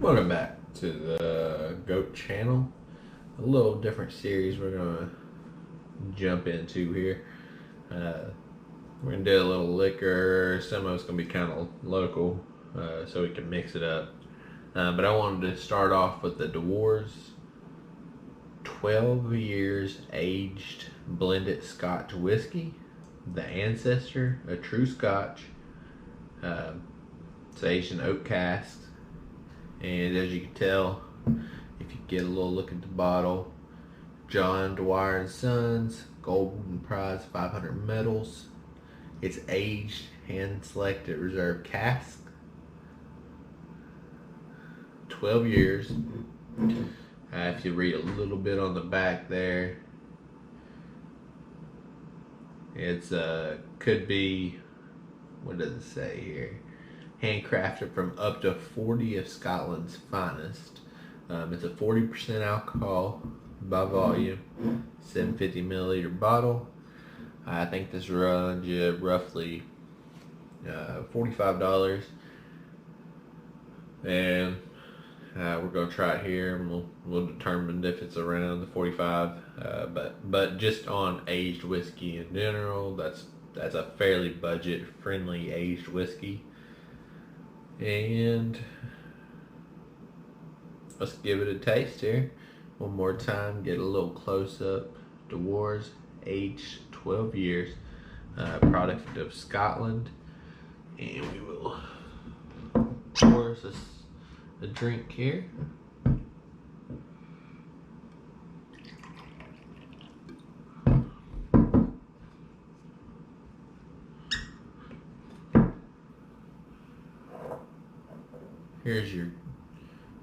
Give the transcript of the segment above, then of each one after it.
Welcome back to the Goat channel. A little different series we're gonna jump into here. Uh, we're gonna do a little liquor. Some of it's gonna be kind of local, so we can mix it up. But I wanted to start off with the Dewar's 12 years aged blended Scotch whiskey, the Ancestor, a true Scotch. Uh, it's aged in oak casks. And as you can tell, if you get a little look at the bottle, John Dwyer and Sons, Golden Prize 500 medals. It's aged, hand selected, reserve cask. 12 years. If you read a little bit on the back there, it's could be, what does it say here? Handcrafted from up to 40 of Scotland's finest. It's a 40% alcohol by volume, 750 milliliter bottle. I think this runs you roughly $45, and we're gonna try it here, and we'll determine if it's around the 45. But just on aged whiskey in general, that's a fairly budget friendly aged whiskey. And let's give it a taste here. One more time, get a little close up. Dewar's, aged 12 years, product of Scotland. And we will pour us a drink here.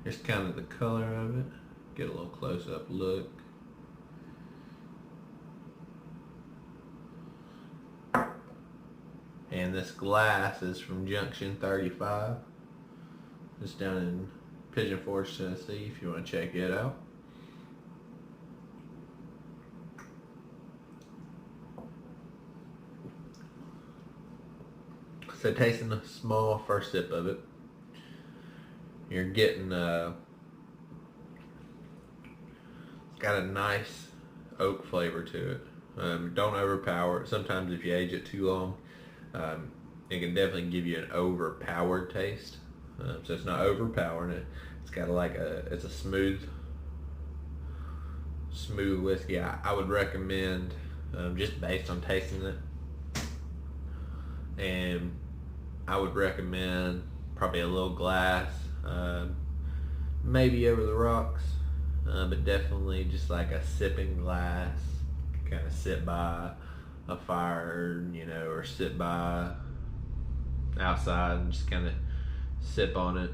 Here's kind of the color of it. Get a little close up look. And this glass is from Junction 35. It's down in Pigeon Forge, Tennessee, if you want to check it out. So tasting a small first sip of it, you're getting it's got a nice oak flavor to it. Don't overpower it. Sometimes if you age it too long, it can definitely give you an overpowered taste. So it's not overpowering it. It's got it's a smooth whiskey. I would recommend, just based on tasting it, and I would recommend probably a little glass, maybe over the rocks, but definitely just like a sipping glass. Kind of sit by a fire, or sit by outside and just kind of sip on it.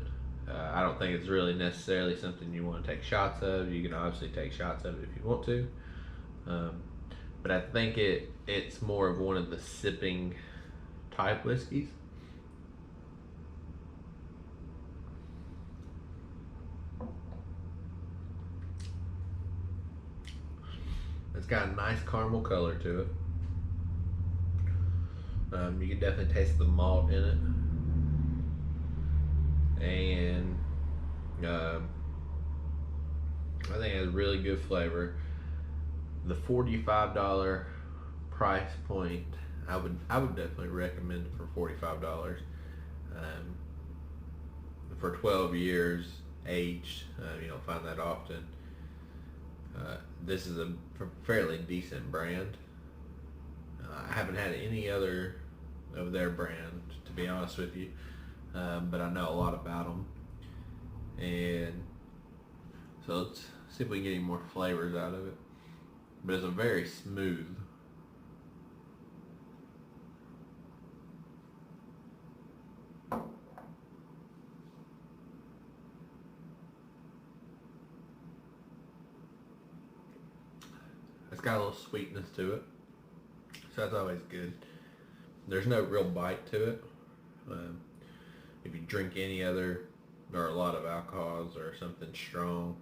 I don't think it's really necessarily something you want to take shots of. You can obviously take shots of it if you want to, but I think it's more of one of the sipping type whiskeys. It's got a nice caramel color to it. You can definitely taste the malt in it, and I think it has really good flavor. The $45 price point, I would definitely recommend it for $45. For 12 years aged, you don't find that often. This is a fairly decent brand. I haven't had any other of their brand, to be honest with you, but I know a lot about them. And so let's see if we can get any more flavors out of it. But it's a very smooth. It's got a little sweetness to it, so that's always good. There's no real bite to it. If you drink any other, or a lot of alcohols or something strong,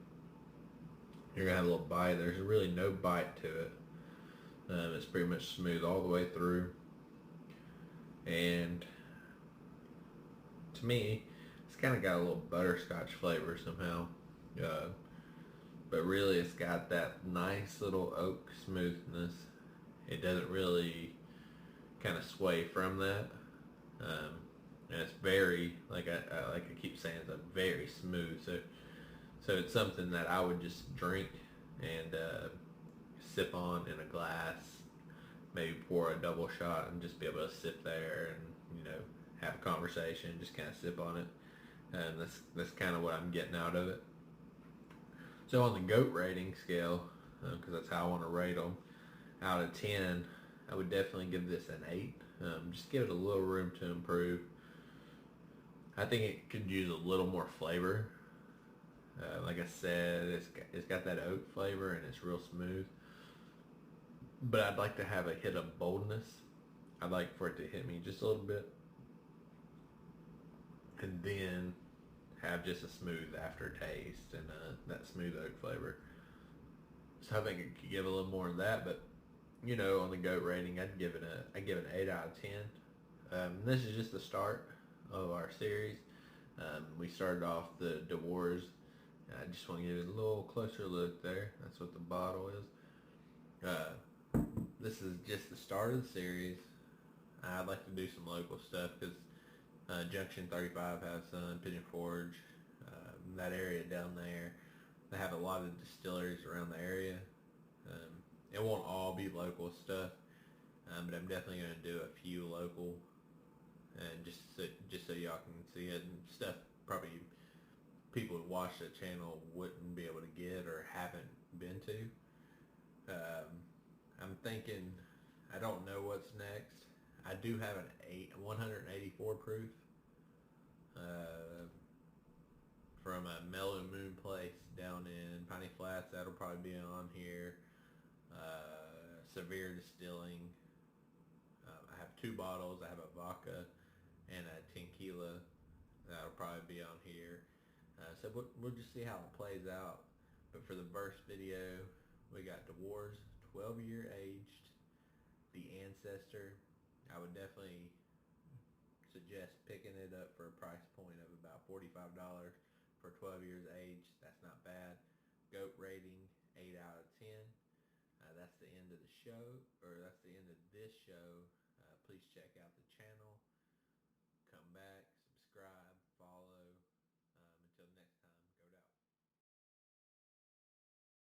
you're gonna have a little bite. There's really no bite to it. It's pretty much smooth all the way through, and to me, it's kind of got a little butterscotch flavor somehow. Uh, but really it's got that nice little oak smoothness. It doesn't really kind of sway from that. Um, and it's very, like I keep saying, it's a very smooth. So it's something that I would just drink and sip on in a glass, maybe pour a double shot and just be able to sit there and have a conversation, just kind of sip on it, and that's kind of what I'm getting out of it. So on the goat rating scale, because that's how I want to rate them, out of 10, I would definitely give this an 8. Just give it a little room to improve. I think it could use a little more flavor. Like I said, it's got that oak flavor and it's real smooth. But I'd like to have a hit of boldness. I'd like for it to hit me just a little bit, and then have just a smooth aftertaste and that smooth oak flavor. So I think it could give a little more of that. But on the goat rating, I'd give it an 8 out of 10. This is just the start of our series. We started off the Dewar's. I just want to give it a little closer look there. That's what the bottle is. This is just the start of the series. I'd like to do some local stuff because Junction 35 has some, Pigeon Forge, that area down there. They have a lot of distilleries around the area. It won't all be local stuff, but I'm definitely going to do a few local, and just so y'all can see it, and stuff probably people who watch the channel wouldn't be able to get or haven't been to. I'm thinking, I don't know what's next. I do have an 184 proof from a Mellow Moon place down in Piney Flats. That'll probably be on here. Severe Distilling. I have 2 bottles. I have a vodka and a tequila. That'll probably be on here. So we'll just see how it plays out. But for the first video, we got Dewar's 12-year aged, the Ancestor. I would definitely suggest picking it up for a price point of about $45 for 12 years aged. That's not bad. Goat rating 8 out of 10. That's the end of the show, or that's the end of this show. Please check out the channel. Come back.